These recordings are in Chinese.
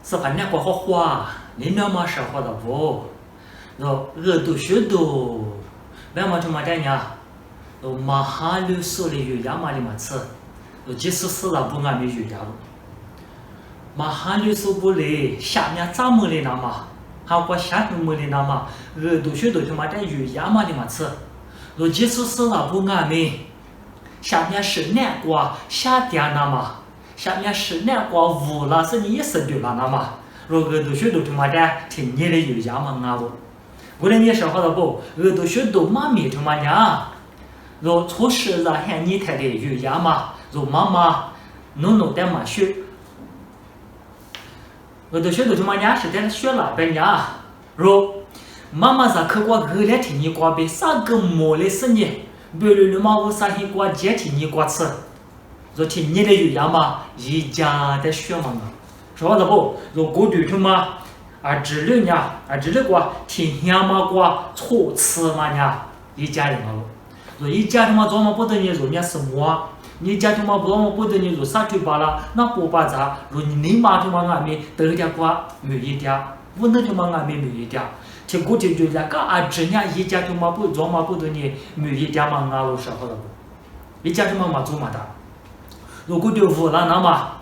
是反正过好花，你那么少花的不？rồi người tu sửa đồ bây mà chúng ta đây nha rồi mà hai lưu số nàyอยู่ยามาลิมาเชื่อrồi chỉ số số làบุญงานมีอยู่ยาวmà hai lưu sốบุรีชาติเนี่ยจ้ามือเลยนะมาหากว่าชาติมือเลยนะมาngười tu sửa đồ chúng taได้อยู่ยามาลิมาเชื่อ rồi chỉ số số làบุญงานมีชาติเนี่ย是เนี่ยกว่าชาตินะมาชาติเนี่ย是เนี่ยกว่าวุ้ละสิ่งนี้是เดียวละนะมา rồi người tu sửa đồ chúng taได้ถึงเนี่ยเลยอยู่ยามาเงา 我来年少好的不，耳朵学都妈咪他妈呀，若错事了喊你太太有呀嘛，若妈妈弄弄点嘛学，耳朵学都他妈呀是在学了呗呀，若妈妈在课过二来听你过呗，啥个没来是你，别人妈我啥些过接听你过吃，若听你的有呀嘛，一家在学嘛，少好的不，若过对他妈。 这里呢，这里过听乡嘛过错词嘛呢，一家人嘛咯。说一家人嘛做嘛不得你做呢什么？你家人嘛做嘛不得你做啥去罢了，那不把咋？说你妈他妈俺们得点过没一点，我那他妈俺们没一点。这过去就那个这呢一家人嘛不做嘛不得你没一点嘛俺老少好了不？一家人嘛做嘛的，如果就无了那么。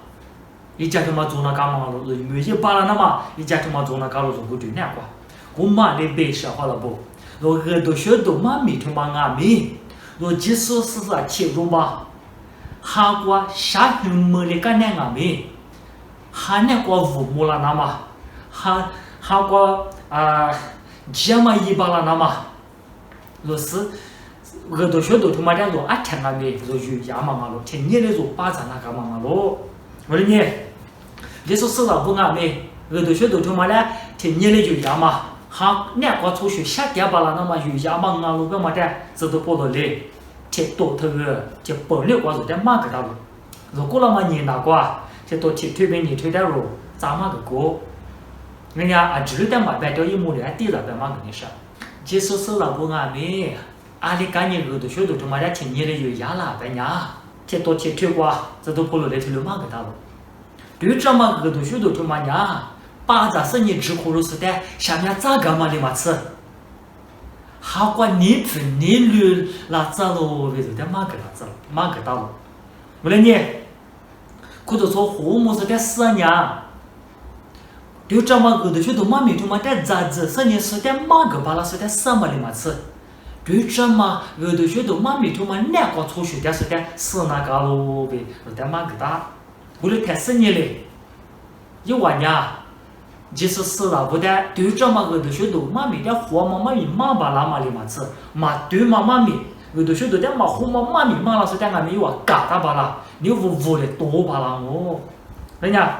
一家他妈做那干嘛了？没些巴拉那嘛，一家他妈做那干了做不对那个，我妈的背上好了不？我耳朵学都妈咪他妈俺咪，我即使是啥切入嘛，哈过下很么的干那俺咪，哈那个父母了那嘛，哈过姐嘛一巴拉那嘛，就是耳朵学都他妈的做阿天俺咪，做有牙嘛俺咯，天年的做巴掌那干嘛俺咯。 我说你，你说是了不俺们，耳朵学都他妈的，听你的有牙嘛，哈，两个出去下点巴了，那么有牙嘛，俺路干嘛的，这都跑到来，这多头个，这本来光是在马个道路，如果那么你那个，这多去推边你推点路，咋嘛个过？人家这里的嘛，白掉一亩的，地了白嘛个你说，你说是了不俺们，阿里干你耳朵学都他妈的，听你的有牙了白呀。 这多去推过，这都跑了来推了嘛个大路。对这么个都许多他妈呀，把这是你吃苦肉是的，下面咋个嘛的嘛吃？还管你分你驴那走路为着的嘛个那走，嘛个大路。为了你，可就说父母是的4年，对这么个都许多嘛没他妈的咋子，是你是的嘛个把那是的什么的嘛吃？ 对这嘛，耳朵学都妈咪他妈两个出去的是的，是那个路呗，是的嘛个大，为了太10年嘞，一万年，即使是了不的，对这嘛耳朵学都妈咪的活嘛妈咪妈把那嘛里嘛吃，嘛对嘛妈咪，耳朵学都的嘛活嘛妈咪嘛那是的俺们有啊嘎达把啦，你无的多把啦哦，人家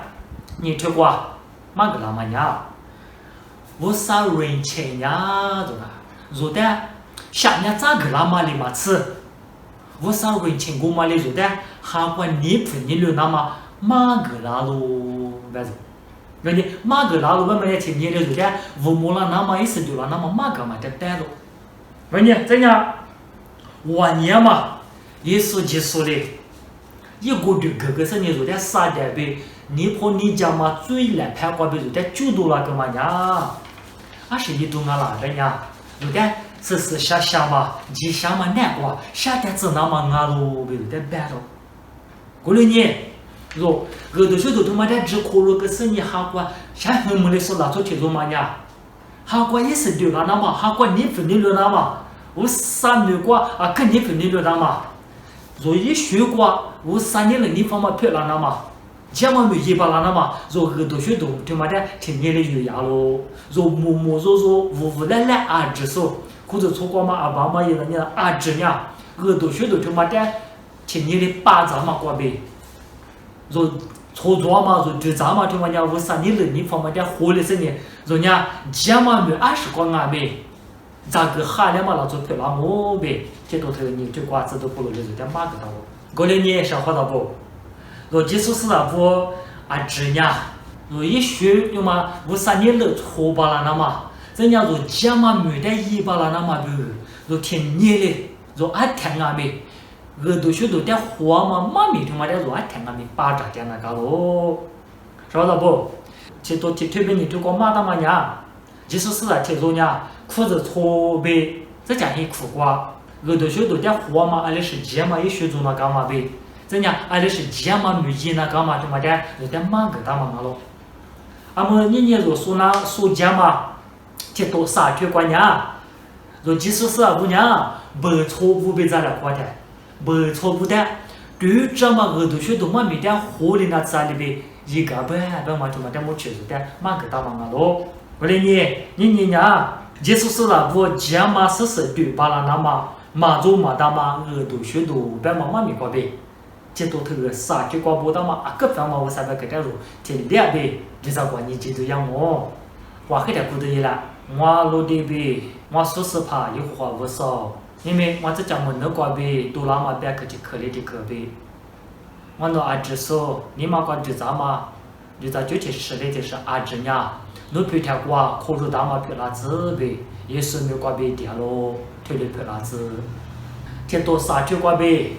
你听过嘛个那嘛呀？我啥人钱呀？这个，如的。 下面咋个那么的嘛吃？我上回听过嘛的说的，韩国你分你了那么马个那路白子，人家马个那路我们也听你的说的，父母了那么意思就了那么马个嘛在带路，人家怎样？晚年嘛，一说就说的，一个对哥哥是你说的啥的呗？你婆你家嘛最来拍过别说的就多了个嘛呀？俺是一多俺哪个呀？说的。 是下嘛，几下嘛难过，下点子那么俺路为了办了。过了年，若耳朵学都他妈的只苦了个生意哈过，像我们的说那做去做嘛呀？哈过也是对了那么，哈过你分你了那么，我3年过跟你分你了那么，若一学过我3年了你方嘛漂亮那么。 这么没一把那嘛，若耳朵学都他妈的听你的有牙咯，若摸无来只说。 或者错过嘛，阿爸嘛也人家阿侄呢，耳朵学都他妈的，听你的巴掌嘛过呗，若错错嘛，若对咱嘛他妈的，我3年了，你方嘛的活的是呢，人家这嘛没20个俺呗，咋个哈了嘛，那就漂亮我呗，这都头你对瓜子都不如的，就点嘛个到我，过来你想好了不？若即使是那不阿侄呢，若一学有嘛，我3年了错罢了那嘛。 人家说家嘛没得一把了那么多，说听你的，说还听俺们，耳朵学都在活嘛，妈咪他妈的说还听俺们巴扎的那个咯，晓得不？这都这特别你这个马达嘛呀，就是啊，这种呀，裤子错呗，这家很苦瓜，耳朵学多点活嘛，阿里是节嘛，也学做嘛干嘛呗，这样阿里是节嘛，没节那干嘛就嘛的，有点慢个大嘛咯。阿么你若说那说节嘛，这都啥这关呀？若就是啊，不呢，不错不被咱来夸的，不错不的，对这嘛耳朵学多嘛，没点活的那咋里呗？一个呗，嘛就嘛点么吃做的，慢个大嘛咯。我来你呀，就是了，我节嘛是对巴拉那嘛，嘛做嘛大嘛耳朵学多，别嘛没过呗。这都头个啥就光不到嘛，啊个方嘛我啥个给点路，这两呗，你咋管你这都样么？我黑点骨头了，我落地呗，我说实话有话不少，因为我这讲么能管呗，多拉嘛别个就可怜的可呗。我那阿侄说，你妈管就咋嘛？就咋具体实的就是阿侄呀，你皮条瓜，可是大嘛皮拉子呗，也是没管呗点咯，推的皮拉子，这多啥就管呗。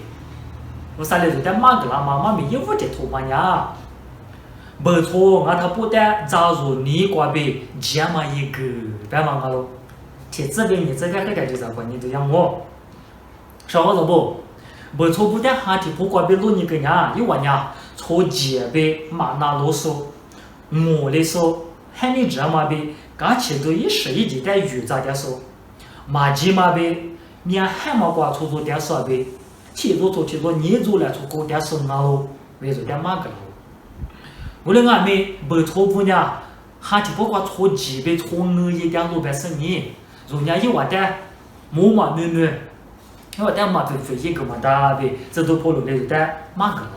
我啥来做点马个啦嘛，妈咪有我这头发呀，不错，我他不但加入你瓜呗，这么一个，别忙我喽。这这边你这边这个就咋管你都让我，说好了不错不但还提不瓜呗，弄你个呀，有完呀，错节呗，马那啰嗦，我来说，喊你这么呗，刚起都一时一几代语咋的说，马鸡嘛呗，你喊嘛瓜错点说呗。去做，你做了做高点生啊喽，为做点嘛个喽。我们俺们不错不呢，还是不管错几倍错二一点路白生意，人家一话的木嘛嫩嫩，一话的嘛肥一个嘛大呗，这都跑路来做点嘛个喽。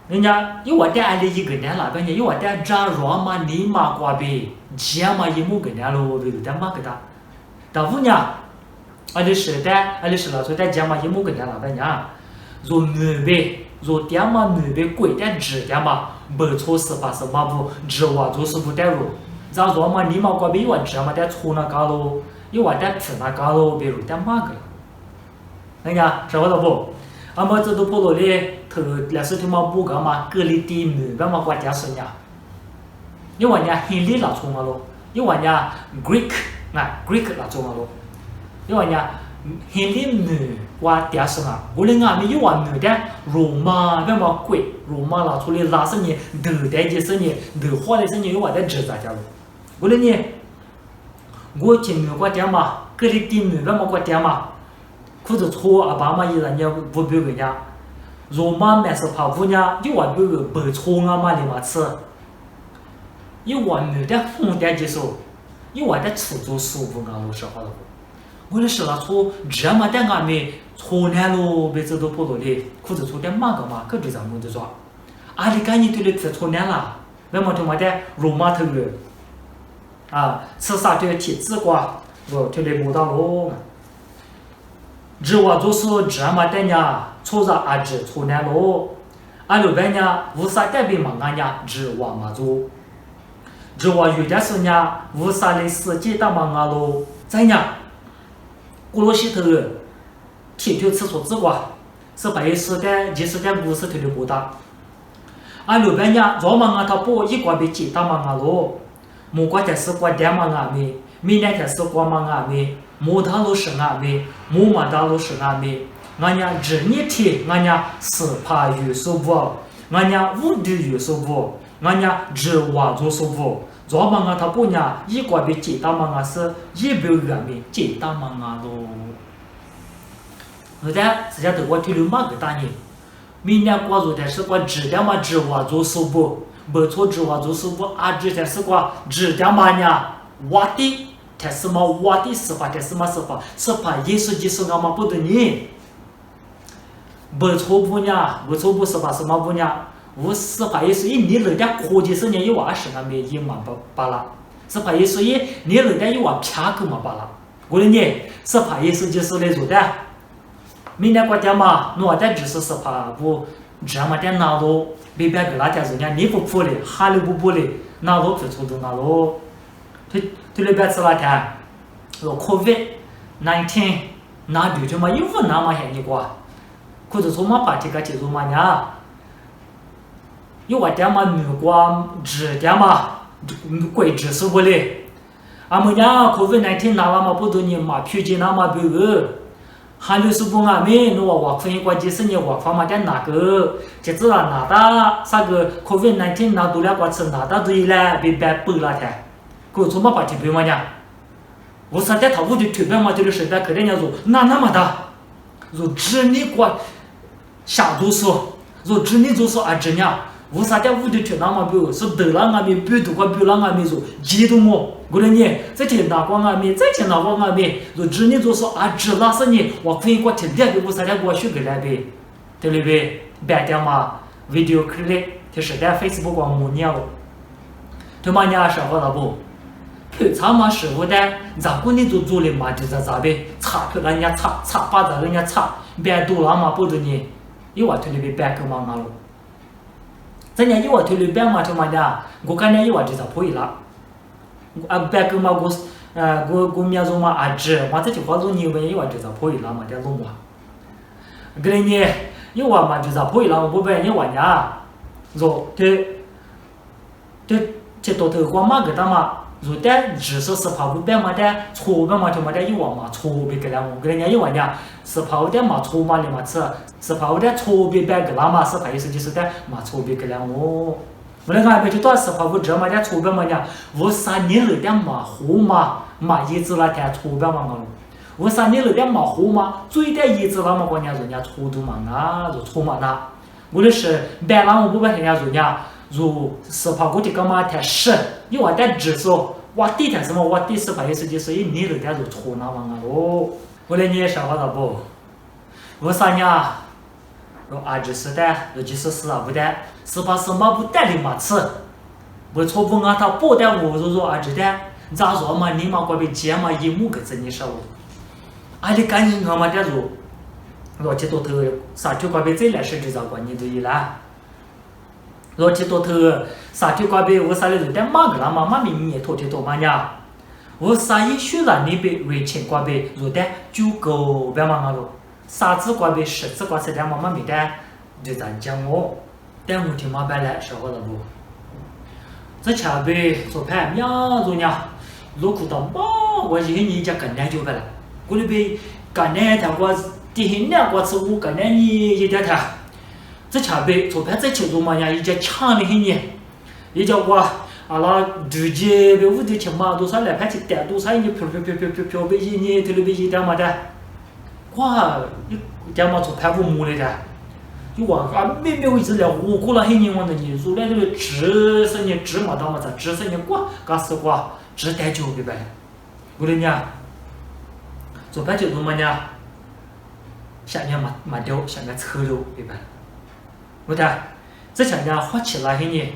人家一话的俺的一个人那边呢，一话的扎软嘛泥嘛瓜呗，这嘛一木个人喽，为做点嘛个大。但是呢，俺的是那做点这嘛一木个人那边呢。若南北，若点嘛南北贵点直点嘛，不错是吧？是嘛不直话就是不带路。咱说嘛，你嘛瓜比话直嘛点错那高喽，一话点直那高喽，比如点嘛个。人家晓得不？阿么这都跑到嘞头那时候嘛不个嘛，隔离地南边嘛瓜点生呀。一话呢很利那错嘛咯，一话呢 Greek 啊 Greek 那错嘛咯，一话呢。很厉害，我点生啊！我们俺们有话女的，罗马那么贵，罗马拿出来拉生意，头代的生意，头花的生意有话在值咋家咯？我们呢，我进美国点嘛，隔离地美那么国点嘛，可是错阿爸妈一人家不表个呀，罗马买是怕不呢，有话表个不错啊嘛，你嘛吃，有话女的红点接受，有话在出租舒服啊，老实话了。我的是那错这么点俺们错难咯，别这都跑到的，可是错点嘛个嘛，可就咱们就说，阿里赶紧对的错难啦，那么他妈的罗马头了，啊，吃啥就要提子瓜，我对的不到咯，这话就是这么点呀，错着阿只错难咯，俺老板呢无啥改变嘛，俺呀这话嘛做，这话有点事呢，无啥的时间打嘛俺咯，怎样？古罗西头铁头厕所之瓜，是白时代20代50头的不大。俺老板娘早嘛俺他包一瓜被接打嘛俺咯，木瓜的是瓜点嘛俺们，米奶的是瓜嘛俺们，木大路是俺们，木马大路是俺们，俺家这一天俺家是怕有手不，俺家五的有手不，俺家这娃做手不。早嘛他不呢，一瓜被接打嘛是100个米接打嘛咯。现在实际上我听了嘛个大人，明年瓜做的是瓜指点嘛指娃做手不，不错指娃做手不，阿指的是瓜指点嘛呢，挖的，但是嘛挖的是法，但是嘛是法耶稣基督俺嘛不对呢，不错不呢，不错不是法是嘛不呢？我是怕耶稣一你那点科技生意有话是那没一嘛罢了，是怕耶稣一你那点有话偏个嘛罢了。我的呢是怕耶稣就是来做的，明天过点嘛，我的就是怕不这么点拿路，别个那点人家你不破的，哈里不破的，拿路就出动拿路，对那边吃那天，COVID-19那对着嘛有不那么些你瓜，可是从嘛把这个接触嘛呢？有话点嘛女瓜指点嘛，鬼指是不嘞？阿么呀 COVID-19 拿了嘛不多年嘛，普及那嘛不个。还有是不阿妹，那我分关键是你我方嘛的哪个，这次啦哪大啥个 COVID-19 拿多了过次哪大对了，被白崩了噻，我怎么把这边嘛呢？我啥在头部就特别嘛，就是在可能人家说那么大，说只你过下多说，说只你就说啊这样。我啥在屋里头那么不是得了俺们不读过不了俺们说激动我说你这天哪光俺们这天哪光俺们说只你就说啊只那是你我可以过天天给我啥在过去给来呗对不对白天嘛 video clip 就是在 Facebook 上模拟了他妈娘说好了不平常嘛师傅的咋个你就做的嘛就是咋呗擦给人家擦把着人家擦别多了嘛不得你一晚头里边白个嘛了咱家一晚头里边嘛他妈的我看见一晚就咋破了啊白个嘛我面中嘛啊这嘛这就话说你们一晚就咋破了嘛的弄嘛个人呢一晚嘛就咋破了我不白一晚呀说这多头光嘛个他嘛如但只是是跑不变嘛的错变嘛他妈的一晚嘛错别个了我个人家一晚呀是跑的嘛错嘛的嘛是跑的错别别个了嘛是跑意思就是的嘛错别个了我那个别就到是跑不这嘛的错别嘛的我啥年了的嘛活嘛一直来谈错别嘛我我啥年了的嘛活嘛最的一直了嘛人家错的嘛那就错嘛那我的是别让我不把人家如是跑过去干嘛谈是因为我在只说我地谈什么我第四跑意思就是一年了的就错那嘛哦我来你也说话了不我啥呢我啊就是的我就是是啊不的是把什么不带的嘛吃我错不啊他不带我就说啊知的咋说嘛你嘛过被接嘛一目个子你说啊你赶紧嘛的说我这多头啥就过被这来是知道过你都一啦我这多头啥就过被我啥来就带嘛个啦嘛嘛明年拖嘛呀我啥一学了你被为情过被如的就够别嘛了啥子过被十次过次的嘛没得就咱讲我但我听嘛白来说好了不这前辈做盘面做呢如果到嘛我一年就跟来就个了我那边跟来他过第2过次我跟来你一点他这前辈做盘这其中嘛呀一家抢了一年一家我啊拉直接被屋里去嘛多少来盘去带多少你飘被一年头里被一点嘛的哇一点嘛做盘不木来的就我啊没一直了我过了一年我的你如来这个只是你只嘛到嘛咋只是你过干死过只带酒对吧我的呢做盘就怎么呢下面嘛掉下面扯了对吧我的这下面花起来一年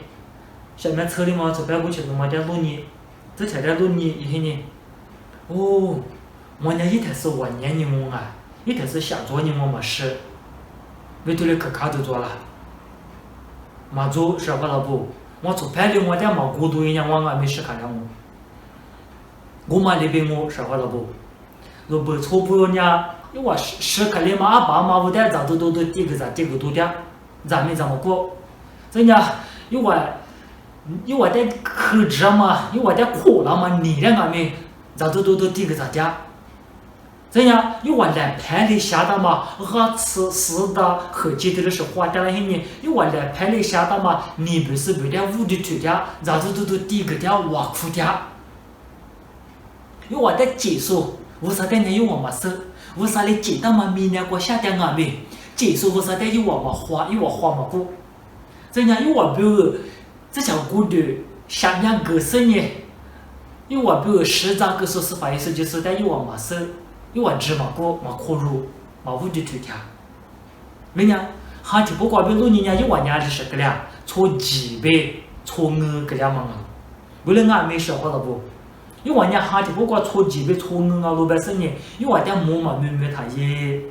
下面车里嘛做盘过去怎么的路呢这才的路呢一年哦我呢一台是我年你我啊一台是下周你我嘛是为头的可卡就做了嘛做是吧老不我做盘里我在嘛孤独一样我没事看了我嘛那边我是吧老不如不错不呢因为是看里嘛爸妈我在咋都这个多点咱们怎么过这呢因为在克制嘛因为在苦了嘛你让俺们咋都这个咋的这样因为来盘里下的嘛和吃的和记得是花掉了一年因为来盘里下的嘛你不是不在屋里头的咋都这个的挖苦的因为在接受我啥的呢因为嘛是我啥的接到嘛明年过下的俺们接受我啥的因为嘛花嘛过这样因为比如这条过的下面个是呢因为比如实际个是把意思就是在因为嘛是因为芝麻锅嘛可入嘛屋里头的人家还就不管比如人家一万年是个了错几倍错个了嘛为了俺没说好了不因为人家还就不管错几倍错老百姓呢因为在木嘛没他也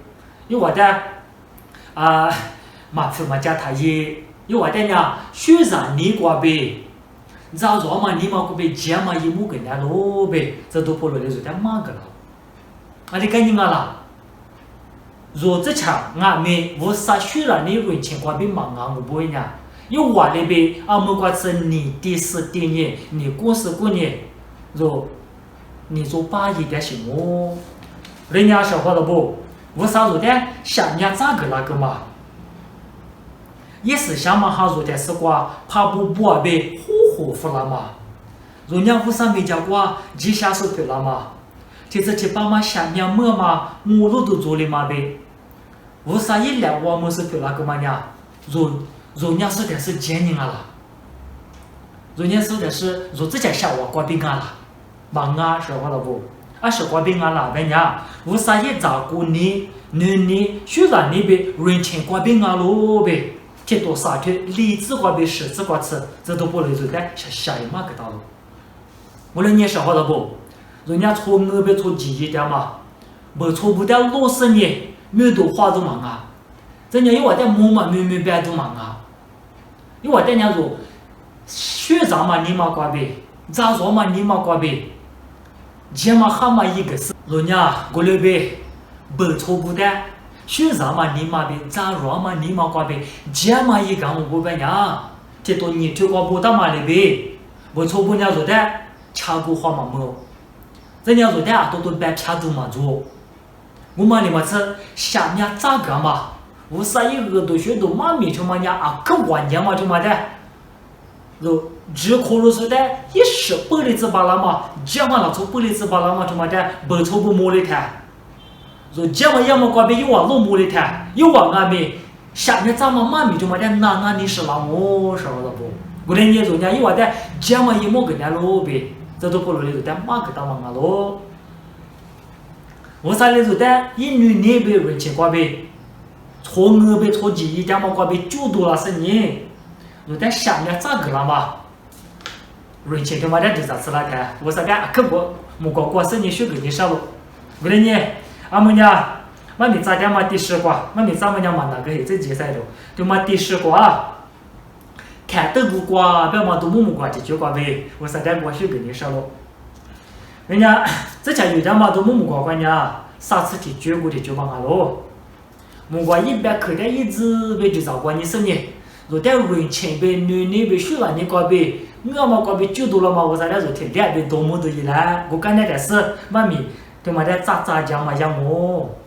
因为在嘛嘛家他也因为在呢学生你过呗早早嘛你嘛过呗接嘛一木跟人家老呗这都破了就在嘛个了啊你赶紧啊啦若这场俺们我啥学了你问情况比忙我不会呢有话里边阿么瓜子你第四第年你过世过年，说你做八一点什么？人家说话了不？为啥说的下面咋个那个嘛？也是想嘛哈说的是瓜，怕不不被呼服了嘛？人家为啥没讲过几下手去了嘛？这次去把嘛下面么嘛，我路都做了嘛呗？为啥一来我们是去那个嘛呢？人家说的是贱人啊啦，人家说的是说自家下我瓜饼啊啦，忙啊说话了不？说瓜饼啊啦，人家为啥也照顾你？你虽然你被人情瓜饼啊喽呗，这多啥去理智瓜呗，实质瓜吃，这都不能做的下一码个道路。无论你说话了不？人家错我别错记忆点嘛，没错不掉60年，没多话都忙啊，人家有话的木嘛没别都忙啊，有话的人家说学长嘛你嘛瓜呗，咋说嘛你嘛瓜呗，这嘛哈嘛一个是，人家过来呗，没错不的，学长嘛你嘛呗，咋说嘛你嘛瓜呗，这嘛一个我不别呀，这多你推过不到嘛的呗，没错不人家说的，掐过话嘛没。人家说的都白偏都嘛做，我嘛你嘛是下面咋个嘛？我啥一个都学都嘛没什么呀更关键嘛什么的，就只可能说的一时不离子巴拉嘛，这嘛那错不离子巴拉嘛什么的，不错不摸的他，就这嘛要么关边有网络摸的他，有网啊没？下面咋嘛没什么的，那你是让我说了不？我的你说人家有话的，这嘛一摸个人路呗。这都不能的，马个大忙啊喽！我啥来说的？一女那边人情瓜呗，错我呗错记忆点嘛瓜呗，就多了是你。说的下面咋个了嘛？人情他妈的就咋子了的？我啥个？可不，木瓜瓜是你学个你啥喽？为了你，俺们家，妈你咋点嘛第10瓜？妈你咋么样嘛那个这几赛喽？就嘛第10瓜。看豆腐瓜，不要嘛都木瓜解决瓜呗，我啥点瓜学给你说了。人家之前有点嘛都木瓜关呀，啥次去绝过的就帮下喽。木瓜一边口袋一直被就找过你生意，若在人情呗，女呗，虽然你瓜呗，我嘛瓜呗就多了嘛，我啥点昨天2边多么多一来，我干那点事，妈咪，对嘛的咋讲嘛讲我。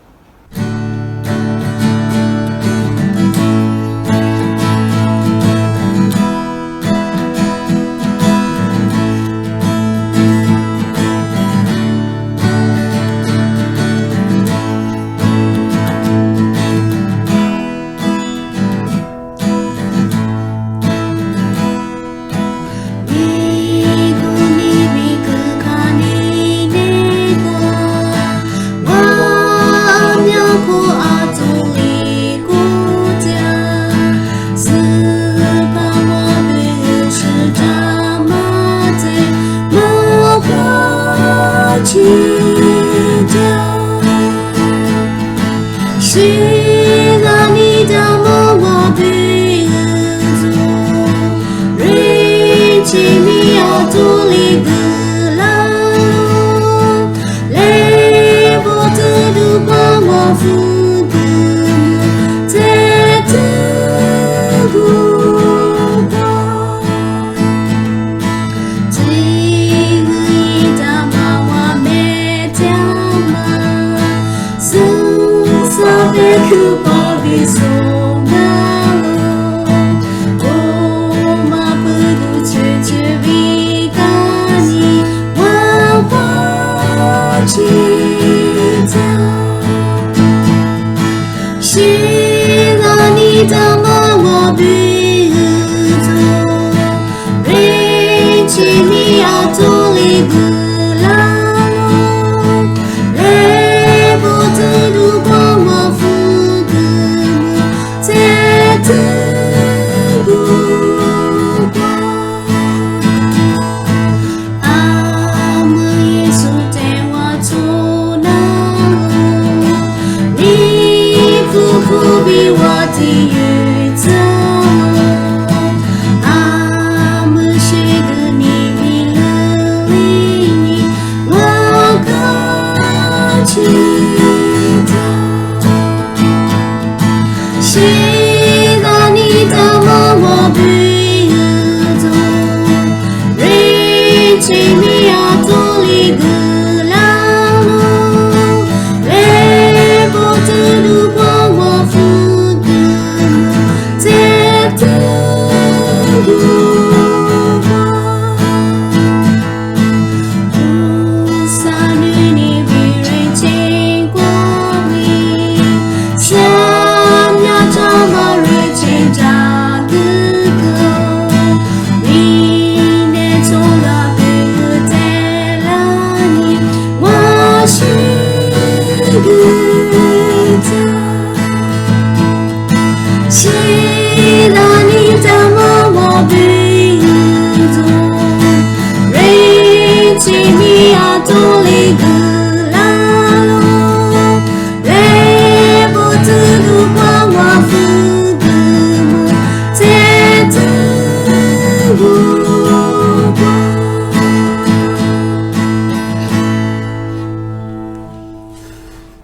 阿姆是个你。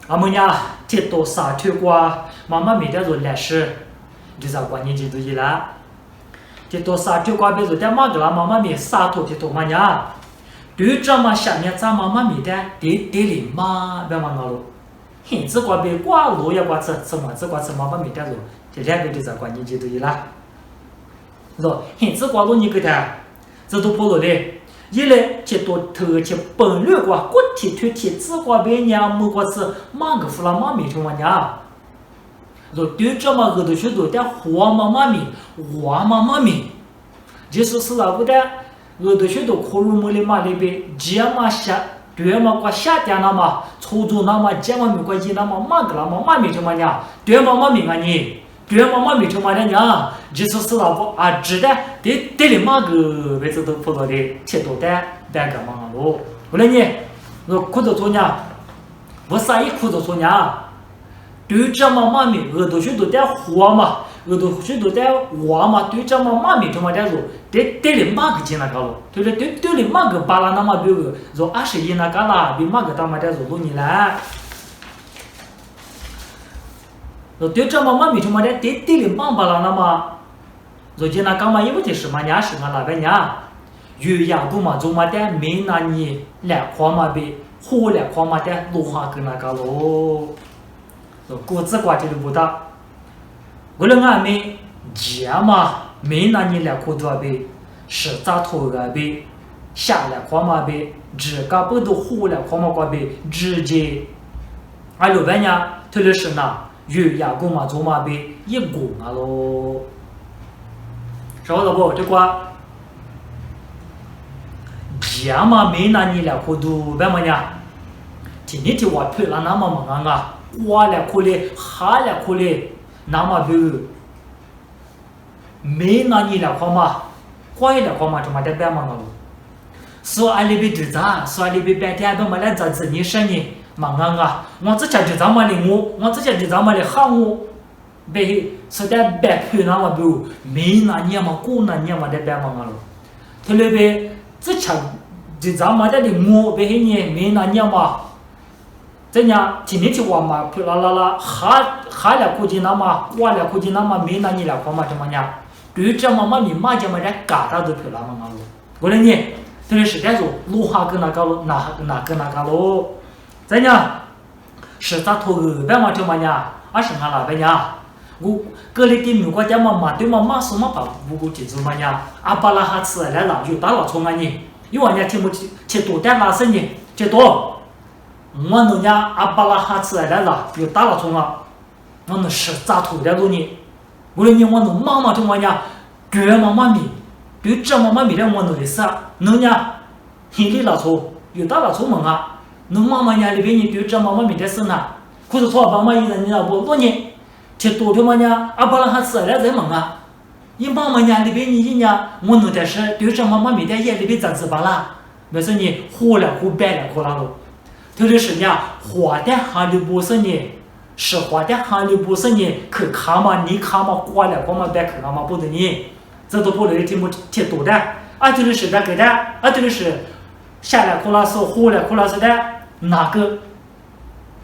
阿们呀，这都啥推过，妈妈没得做来事，就是关键就对了。这都啥推过，别说在马个啦，妈妈没啥头这都嘛呀，对这嘛下面咱妈妈没得得哩嘛，别嘛了。现在过别挂路也挂吃嘛，这挂吃妈妈没得做，这两个就是关键就对了。说现在挂路你给他，这都跑路的。一来这多头这本来瓜骨体腿体子瓜别娘木瓜子马个弗拉妈咪成嘛娘，若对这么个都去做点花妈妈咪花妈妈咪，就是那个的，我都去做可入木的嘛那边，这嘛下对嘛瓜下点那嘛，初中那嘛这嘛没关系那嘛马个那嘛妈咪成嘛娘，对嘛妈咪啊你。对妈妈没成嘛的娘，就是那个啊，知道得里嘛个位置都跑到的，切多的单个嘛咯。后来呢，我哭着说呢，我啥也哭着说呢，对这妈妈咪，我都许多点花嘛，我都许多点花嘛，对这妈妈咪成嘛的说，得里嘛个进那个咯，对里嘛个巴拉那么比个，说21那个啦，比嘛个他妈的说多你啦。对这妈妈咪成嘛的，对里嘛巴拉那么，说今那干嘛也不得什么年什么那个年，有呀不嘛做嘛的，没那你来花嘛呗，火来花嘛的，路下跟那个咯，说果子瓜这里不大，我了俺们家嘛，没那你来花多呗，是咋头个呗，下来花嘛呗，这个不都火来花嘛瓜呗，直接，俺老板娘他的是哪？有呀，公嘛做嘛呗，一公啊喽。晓得不？这个家嘛没那你来活动，为么呀？今天就我推了那么忙啊，我来可嘞，哈来可嘞，那么不没那你来活嘛，我也来活嘛，这么的白忙啊喽。说俺那边知道，说俺那边白天都没来咋子你生呢？忙啊！我之前就这么的我之前就这么的喊我，被说的白皮那么不，没那年嘛，过那年嘛的白忙了。他那边之前就这么的我，被你没那年嘛，这样今天就我嘛，皮啦啦啦，哈了估计那么，我了估计那么没那年了，我嘛怎么样？对这么嘛，你妈就么的嘎达都皮啦嘛了。我说你，他说是这说，路下跟那个咯，哪个咯。这样，是咋头个白嘛？这么样，俺是俺那边呀。我隔离的美国家嘛对嘛马什么把不过记住嘛呀？阿巴拉哈吃来了，有大老从啊你，有人家听不起，去多点拉生呢，这多。我那家阿巴拉哈吃来了，有大老从啊，我那是咋头的路呢？我说你我那妈妈这么样，对妈妈咪，对这妈妈咪的我那的是，那家心里老粗，有大老粗门啊。侬妈妈家里边你对这妈妈没得事呢，可是说爸妈一人你知道不？多年，去多条嘛呢？阿巴拉哈吃来在忙啊！你妈妈家里边你一年，我弄的是对这妈妈没得眼里边咋子巴啦？没事你活了活白了活了喽。特别是呢，活的哈里不是呢，是活的哈里不是呢，去看嘛你看嘛过了过嘛白看嘛不得呢，这都不能听不听多的，啊就是的给的，啊就是下来哭了是活了哭了是的。哪个？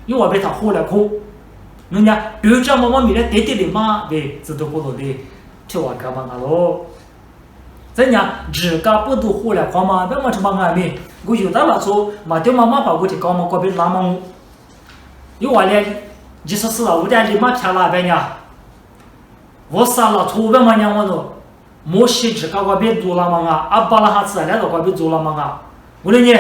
因为被他火了哭，人家对这妈妈咪的爹爹的妈的，这都不懂的，听我干嘛咯？怎样只个不都活了光嘛？别么这么安慰，我有的那说嘛，对妈妈把我的高嘛，我被拉嘛，有话嘞，就是了，我在里面偏那边呀，我杀了错别嘛样我说，莫西只个我被做了嘛啊，阿巴拉哈子来了我被做了嘛啊，我说你。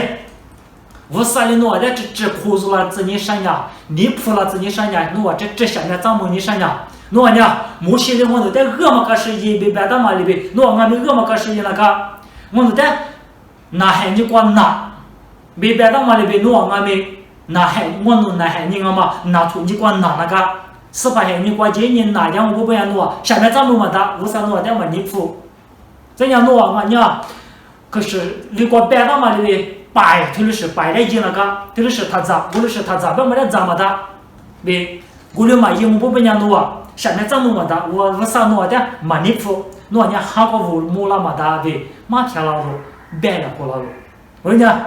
我杀了侬的这哭出了子你啥呀？你扑了子你啥呀？侬这下面怎么你啥呀？侬呢？莫西的我都在恶嘛个事业被白的嘛里边，侬俺们恶嘛个事业那个，我都在那还你管那，被白的嘛里边侬俺们那还我侬那还你俺嘛拿出你管那个，是吧？还你管这你那样我不要侬，下面怎么么的？我啥侬在嘛你扑，怎样侬俺呀？可是你管白的嘛里边。白，特别是白的一那个，特别是他咋，无论是他咋不没得咋么的，别，无论嘛一目不变样多，下面怎么么的，我啥弄的，马尼夫，弄人韩国屋木了么的，别，马天了路，白了过了路，我跟你讲，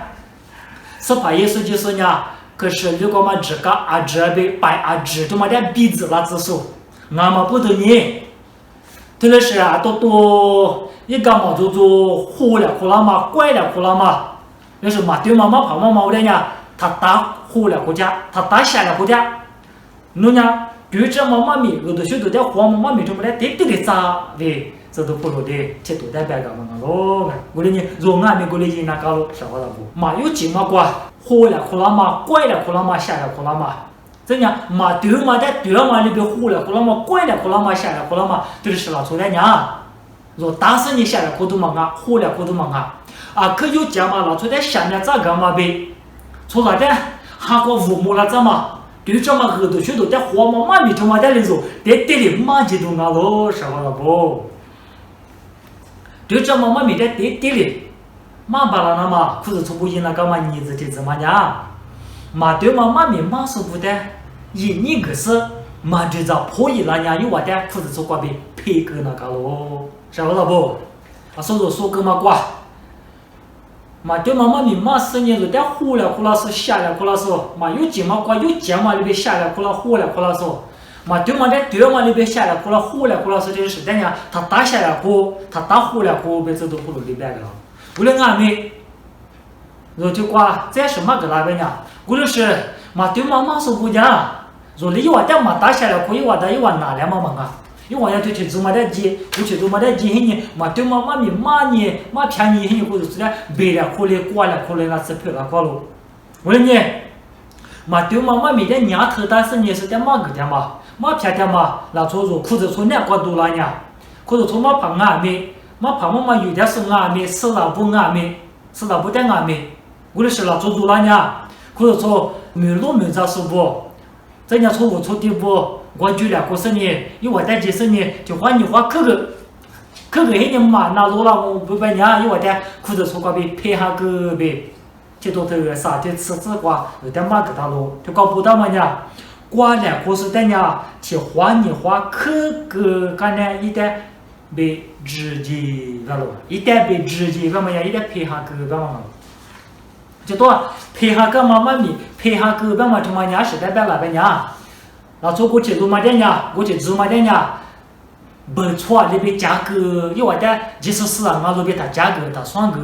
是怕耶稣就说呢，可是如果嘛这个啊这别白啊这就嘛的鼻子了之说，俺们不懂你，特别是啊多一个嘛就做活了哭了嘛，乖了哭了嘛。就是嘛，对妈妈怕妈妈我的呢，他打活了国家，他打下了国家，侬呢？对这妈妈咪，有的时候在黄妈妈咪这么来对的咋的，这都不รู้的，这都在白干嘛咯？我的呢，若俺们过来人那搞了啥话不？嘛有几嘛瓜，活了哭了嘛，乖了哭了嘛，下了哭了嘛，怎样？嘛对嘛在对嘛里边活了哭了嘛，乖了哭了嘛，下了哭了嘛，就是了出来呢。若打死你下了哭都嘛啊，活了哭都嘛啊。啊，可有讲嘛？老出在下面咋干嘛呗？出来的韩国父母了怎么？对这么很多许多在黄妈妈咪这么在里头，在里妈几多啊咯，是吧了不？对这妈妈咪在里，妈巴了那么，可是从不因那干嘛儿子的怎么样？嘛对妈妈咪妈说不的，你个是嘛就在破译那样有话的，可是从过边配个那个咯，是吧了不？啊，说个嘛瓜。嘛，对妈妈咪妈生年就在活了哭了说下了哭了说，嘛有几嘛瓜有讲嘛里边下了哭了活了哭了说，嘛对嘛在对嘛里边下了哭了活了哭了说这是怎样？他打下了哭，他打活了哭，别这都不如里边个了。为了俺们，若就瓜在什么个那边呢？无论是嘛对妈妈说不讲，若你话在嘛打下了哭，又话的又话哪来嘛嘛啊？因为要对去做嘛的鸡，对去做嘛的鸡呢，嘛对嘛咪妈呢，嘛偏呢呢，或者是呢白了苦嘞，挂了苦嘞，那是漂了高喽。为了呢，嘛对嘛咪的娘头但是呢是在嘛个的嘛，嘛偏的嘛，那做做裤子穿两个多了呢，裤子穿嘛胖俺们，嘛胖嘛有点是俺们，是那不俺们，是那不带俺们，为了是那做多了呢，裤子穿没路没咋说不，这样错误错的不。我就了过生年，因为在这生年就换你花可个那年嘛，那罗了我不白娘，因为在裤子穿个呗，配下个呗，这都头啥的吃子瓜，有点嘛个大罗，就搞不到嘛呢，瓜了过是的呢，去换你花可个干呢一点被直接个咯，一点被直接个么呀，一点配下个个嘛，就多配下个妈妈咪，配下个个嘛，他妈娘是在白那边呢。那做过去做嘛的呢？过去做嘛的呢？不错，那边价格，因为的即使是啊，那边它价格它算个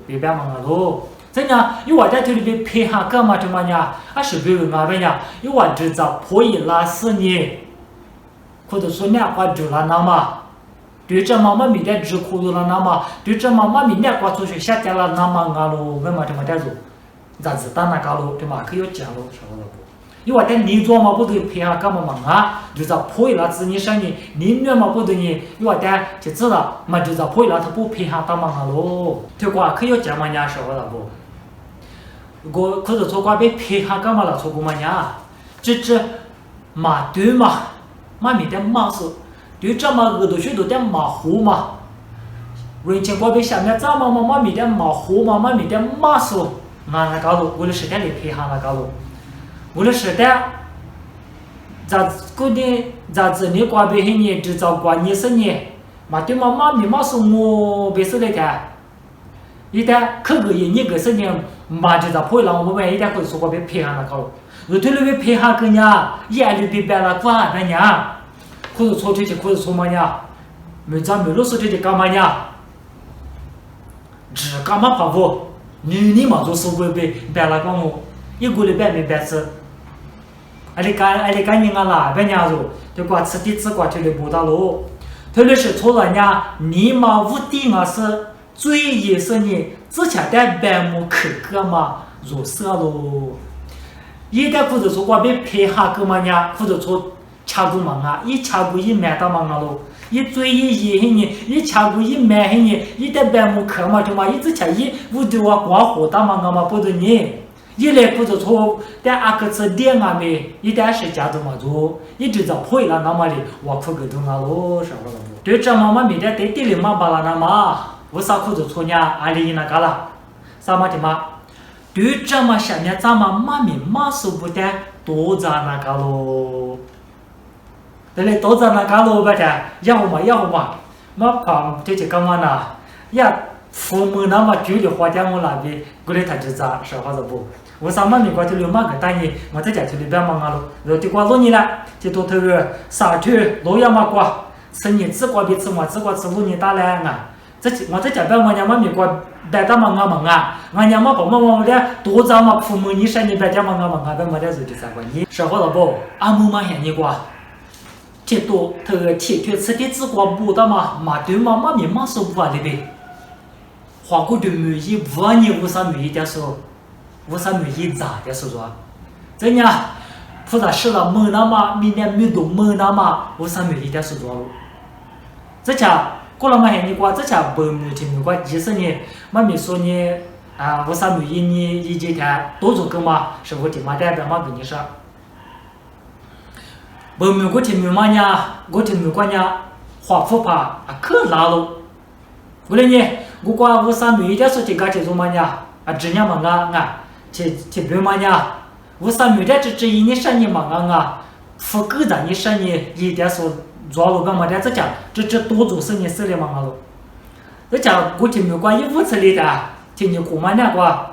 别别嘛咯。怎样？因为在这里边配下干嘛的嘛呢？啊是别个那边呢？因为制造破译拉丝呢，或者说两块做了那么，对这妈妈咪的只苦了那么，对这妈妈咪两块出去下掉了那么啊咯，为嘛这么在做？咋子当那个咯？对嘛？可以有讲咯，晓得不？因为在你做嘛不对配合干嘛嘛啊，就是破译了子你生意，你女嘛不对你，因为在就知道嘛就是破译了他不配合干嘛咯，对瓜可以讲嘛伢说了不？如果可是做瓜被配合干嘛了，做过嘛伢，这嘛对嘛，嘛没得嘛是，对这嘛耳朵许多的嘛糊嘛，人家瓜被下面咋嘛没得嘛糊嘛没得嘛说，那搞了，为了时间来配合那搞了。为了是的，咋个的咋子你瓜别黑呢？制造瓜你是呢？嘛对嘛妈咪嘛说我别说来的，一旦可个你个是呢，嘛就在破了我们一旦可以说瓜别配合那个，如对那边配合个呢，眼里别白了瓜那呢，可是错这些可是错嘛呢？没咋没路说这些干嘛呢？只干嘛跑步？你嘛做手规呗，别拉光我，一个礼拜没白吃。俺的干你啊啦，别伢子，就光吃的吃光就的不到喽。特别是错了伢，你嘛屋顶啊是最也是你之前的白木去个嘛入色喽。一旦或者说光被拍下个嘛伢，或者说掐过嘛啊，一掐过一买到嘛啊喽。一追一黑呢，一掐过一买黑呢，一旦白木去嘛就嘛一直掐一屋头啊光火大嘛啊嘛不得呢。一来或者说但阿个吃电啊没，一旦是家都嘛做，一直在会了那么的，我哭个东啊喽，啥个了不？对这妈妈没得对地里嘛巴拉那嘛，为啥或者说呢？阿里那个啦，啥嘛的嘛？对这嘛下面咱们妈咪妈说不得多在那个喽，对嘞，多在那个喽不的，要嘛，嘛旁这就干嘛呢？呀。父母那么距离花家我那边，过来他就咋说话子不？我上妈咪过去了嘛个单元，我在家去里边忙了，然后就过6年了，就多头个啥去洛阳嘛过，吃年吃过别吃嘛，吃过吃6年大了啊！我在家边我家妈咪过白大忙啊，我家妈爸妈我的多早嘛父母你生你白家忙啊，别没得时就咋过你说话了不？阿母嘛喊你过，这多头个铁吃的吃过不的嘛，对嘛妈咪嘛说不完的呗。花过的每一5年50每一点数，50每一咋的数着？这样，菩萨是了没那么，明年没多没那么，50每一点数着了。这家过了嘛还你过，这家不没听没过，其实呢，妈咪说呢啊，50每一年一几天多做个嘛，是我听嘛代表嘛跟你说。不没过听没嘛呢，我听没过呢，花不怕啊可拉了，过来呢。我过50每一点数这个去做嘛呢？啊，这样嘛啊，去别嘛呢？50每点这一年生意嘛啊，不够的你生意一点数做了个嘛的，这家这多做生意事的嘛了。这家我听没过一5次里的，听你过嘛呢过？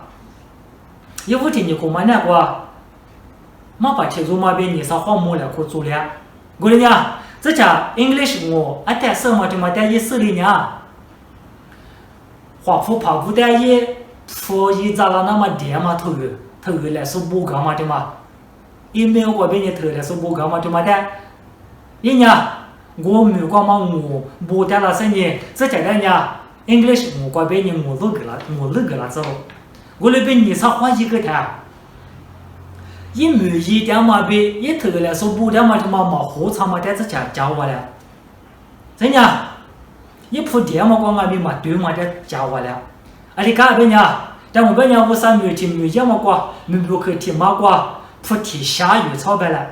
一5听你过嘛呢过？嘛把去做嘛别你啥项目了可做了？过来呢？这家 English 我啊，但是嘛就嘛但意思里呢？花不怕不带也，所以咋了那么点嘛头个来是不干嘛的嘛，也没有过别人头来是不干嘛的嘛的，人家我没过嘛我不带了生意，这家人家 English 我过别人我那个了走，我那边你啥话一个谈，也没一点嘛别一头来是不点嘛的嘛火场嘛在这家教我了，真的。一铺电嘛，光俺们嘛对嘛的家伙了，啊你干别呢？但我别呢，50每天每天嘛过，没不可天嘛过，铺天下雨草白了。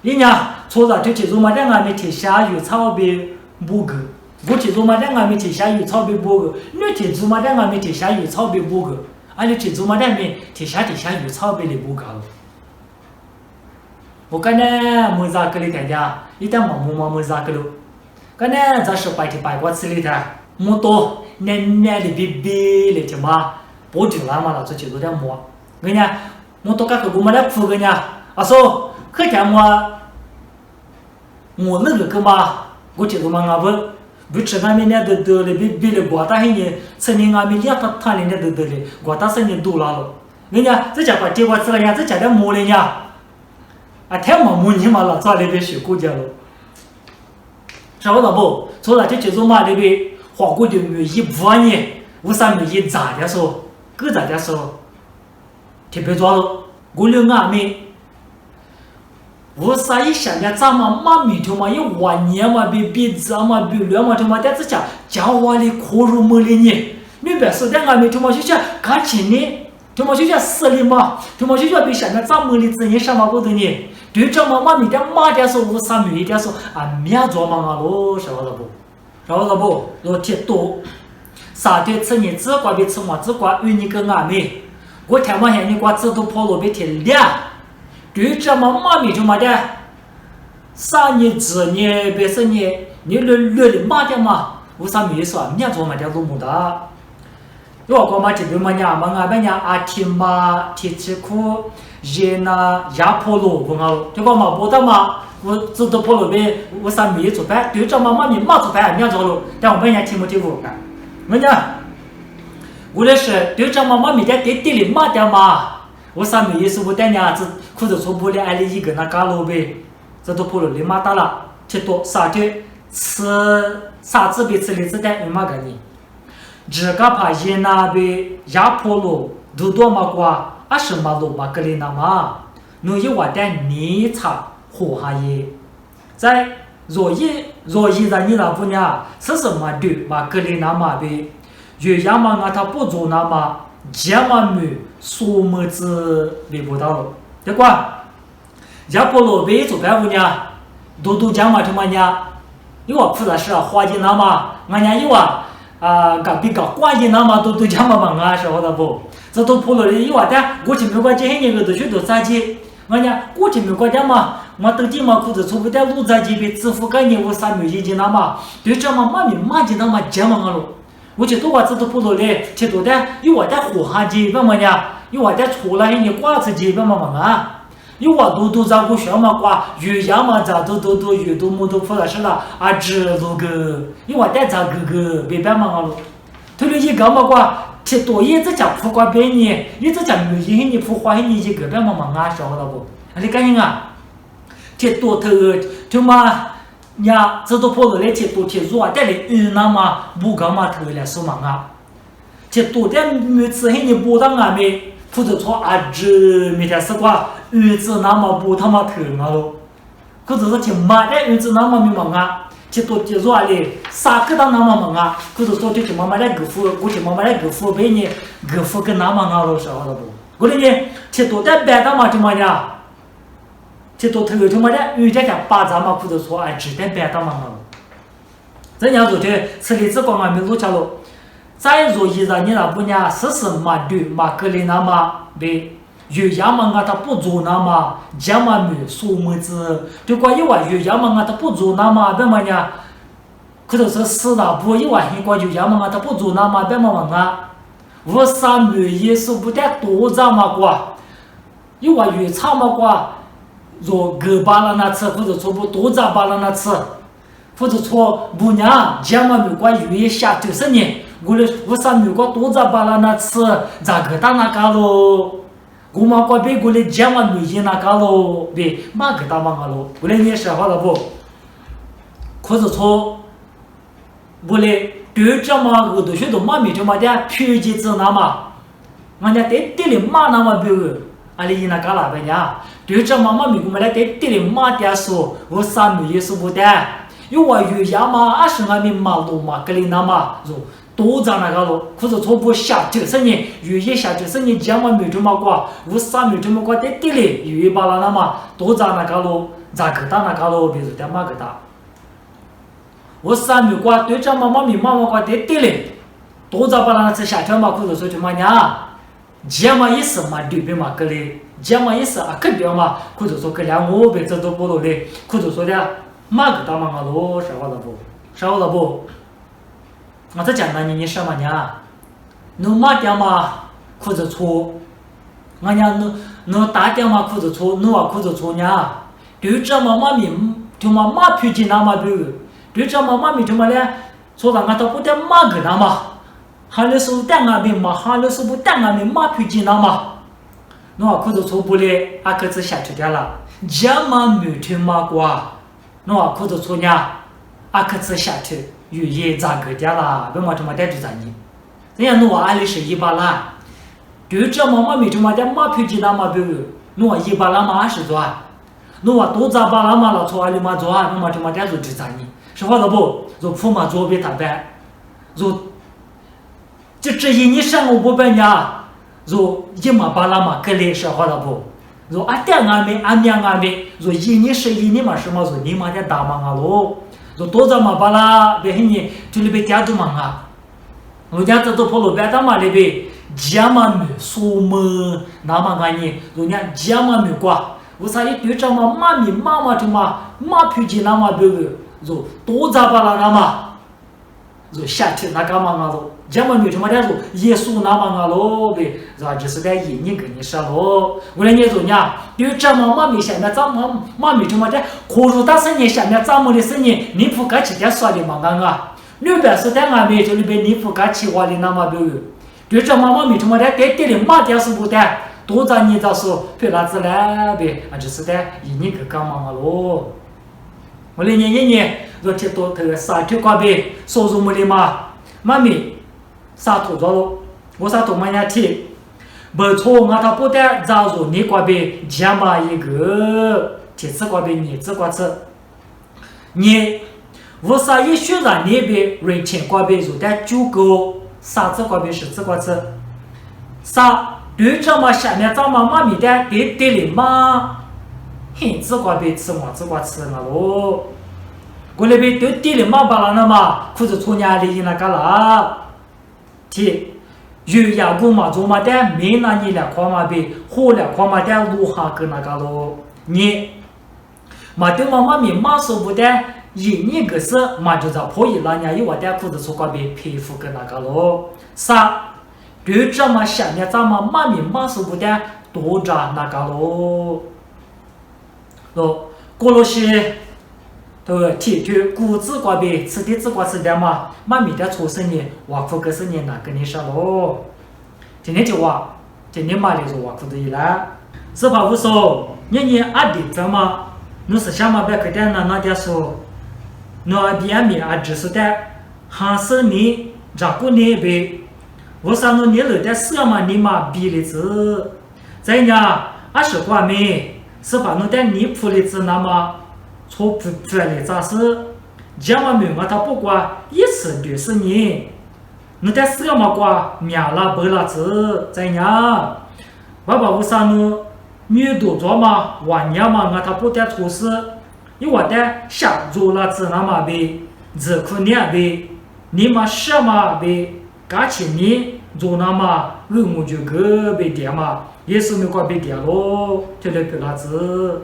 人家错了就记住嘛，让俺们天下雨草白不够，我记住嘛，让俺们天下雨草白不够，你记住嘛，让俺们天下雨草白不够，啊你记住嘛，让俺们天下雨草白的不够。我刚才没咋个哩大家，一旦没咋个喽。可能这是白天白过吃里头，没多奶的比的嘛，不就那么了，这就是点么？人家我多个我们来铺个呢，啊说可见我那个嘛，我觉得嘛我不吃俺们那的比的过大些呢，吃呢俺们两他人家的过大些呢多了，人家这家伙结果吃了呀，这家的么了呀？啊太没你嘛了，咋那边学过家了？说了不，除了这就是嘛那边花过的每一5年，50每一咋的说，各咋的说，特别抓了，我了俺们，50一下面咱们妈咪头嘛，一1年嘛比咱们比2嘛头嘛，但是讲话的可入么的呢？你别说在俺们头嘛，就像感情呢，头嘛就像死的嘛，头嘛就像比下面咱们的子女什么不的呢？对着妈咪的妈的说，50每一点说啊，面做嘛啊喽，说了不，罗铁多，啥的吃你只管别吃嘛，只管与你跟俺们，我天嘛现你管只都跑路别铁亮，对着妈咪就嘛的，啥你子你别是你略的妈的嘛，50每一说面做嘛的路么的。如果嘛这边嘛呀，嘛俺们呀阿提嘛提起苦。热那压迫路不好，这个嘛不的嘛，我走到坡路边，我上没做饭，对着妈咪做饭，面做路，但我们也听不听不干，我讲，我来是对着妈妈咪的爹爹里骂的嘛，我上面也是我带伢子，或者说不了爱里一个那嘎罗呗，这都破了里骂大了，这多啥的吃啥子别吃里子的嘛个呢？这个怕也那呗压迫了，都多嘛瓜，20嘛路嘛个里那嘛，侬一话的你查火哈耶，在若一让你那不呢，是什么对嘛个里那嘛呗？越亚嘛我他不做那么，这么没什么子没不到了，对吧？亚波罗贝做干部呢，都讲嘛什么呢？因为菩萨是花钱那么，俺家因为搞比搞花钱那么都讲嘛嘛啊，是好的不？这都破了的，因为的过去没关这些年个都去都啥子，俺家过去没关的嘛。我到底嘛，或者错不得路在这边支付概念，我啥没意见那么，对这么妈就那么讲嘛了。我就多话子都不多嘞，去多的，有我的火哈机干嘛呢？有我的错了，你挂子机干嘛嘛啊？有我都咋个学嘛挂，越洋嘛咋都越多么都不了是了，这路个，有我的咋个别办嘛了，头里一个嘛挂，去多一直讲铺挂别你，一直讲没一你铺花你一个别嘛啊，晓得不？你干啥啊？去多头嘛。呀，这都跑过来去多去做带来那么不干嘛头来说嘛啊？去多点每次ให้你不当俺们或者说这每天是话子那么不他妈头嘛咯？或者说去买的子那么没嘛啊？去多去做嘞啥个当那么嘛啊？或者说去妈妈来给付，过去妈妈来给付给你给付跟那么啊咯，晓得不？过来呢，去多点别的嘛就嘛呀？这都头他妈的，人家讲把咱们或者说只点别当嘛了。人家说的吃荔枝光嘛没路下了，再说一让你那不呢，是嘛对嘛个里那么呗，有样嘛他不做那么，这么没什么子，就关于话有样嘛他不做那么怎么呢？或者说是那不一万一关有样嘛他不做那么怎么啊？我啥没也是不得多咋嘛过，有话有差嘛过。说个巴拉那次，或者说不多扎巴拉那次，或者说不娘讲嘛没关于下就是呢，我啥没关多扎巴拉那次，咋个打那个咯？我嘛关别过来讲嘛没赢那个咯，别嘛个打嘛个咯，过来你说好了不？或者说不来对这嘛个都学到嘛没这么的偏见子那嘛，人家对里嘛那么别个，阿里那个啦别呀。对着妈妈咪，我们来在店里买点说，我啥没也是不得，有我有呀嘛，20俺们马路嘛，格里那嘛，说多长那个咯，或者说不下90年，有一下90年，讲嘛没这么过，我啥没这么过在店里，有一把那嘛，多长那个咯，咋个大那个咯，比如点嘛个大，我啥没过对着妈妈咪妈妈过在店里，多长把那次下车嘛，或者说什么呀，讲嘛也是嘛对比嘛格里。讲嘛也是肯定嘛，或者说跟我别这都不懂的，或者说的嘛个大嘛个咯，少了不？我这讲的你什么呢？侬嘛点嘛，或者错，俺家侬打点嘛，或者错，侬啊或者错呢？对着妈妈咪，就嘛脾气那么多，对着妈妈咪就嘛嘞，说让俺他不得嘛个那嘛，还是说带俺们嘛，还是说不带俺们嘛脾气那嘛？侬或者错不嘞，可是下去掉了，这么没听嘛瓜，侬或者错呢，可是下去有也咋个掉了，为嘛这么带住咱呢？人家侬阿里是一把啦，对这妈没这么的马脾气那么别个，侬一把啦嘛是做，侬多咋把啦嘛了错阿里嘛做，侬嘛这么带住咱呢？是好的不？做铺嘛做别他办，做这一年上我不办呀。说一嘛巴拉嘛，格里是好了不？说点俺们，说一年是一年嘛什么？说你嘛的大嘛咯？说多少嘛巴拉，别你就里边家住嘛啊？我家这都跑路边大嘛里边，家嘛没说么那么俺呢？人家家嘛没挂，我啥一对着嘛妈妈就嘛脾气那么别个，说多少巴拉那么，说下去那干嘛啊？说。这么没什么的说，耶稣那么咯呗，是吧？就是在印尼跟你说咯。我来你说呢，对这么没下面咱没什么的，可如但是你下面咱们的是你不该去的说的嘛啊？你别说在俺们这里边你不该去话的那么多，对着妈妈咪什么的给的马点是不的，多在你咋说陪那子来呗，就是的，一年个干嘛咯？我来年若贴多头啥贴挂呗，收入没的嘛，妈咪啥土着咯，我啥土嘛呀贴，不错，我他不得咋说你挂呗，钱嘛一个，贴子挂呗，你子挂子，你我啥也选择那边人钱挂呗，就得9个，啥子挂呗10子挂子，啥对着嘛下面咱妈妈咪的给的嘛。嘿，只挂别吃嘛，只挂吃了咯。我那边都点了嘛巴了嘛，可是从家里那个啦。提，有牙骨嘛做嘛的，没那你来夸嘛呗，火来夸嘛的路下个那个咯。你，嘛对妈妈咪嘛说不的，一年个是嘛就在破一那年有我的可是从挂别皮肤个那个咯。啥？对着嘛下面咱妈妈咪嘛说不的，多着那个咯。过了些，提出谷子瓜呗，吃的子瓜吃的嘛，妈咪的出生呢，挖苦个是你哪个你说咯？今天就挖，今天买的就挖苦的了。是吧？我说，你阿弟怎么？侬是想嘛别个的那点说，侬边面啊只是的，还是你照顾你呗？我说侬你了的什么你嘛比例子，在呀，俺是瓜没。是把侬在你铺的子那么错铺来咋是？这么明嘛他不管一次就是你，侬在四个嘛瓜面了白了子怎样？爸爸为啥侬女多做嘛晚年嘛我他不得出事，因为的下做了子那么呗，只可你呗，你嘛什么呗，感情你做那么我就个呗点嘛。也是没挂别点咯，就来陪他子，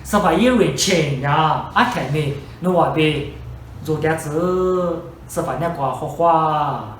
是把一人钱呀，阿太妹，侬话别做点子，是把那挂花花。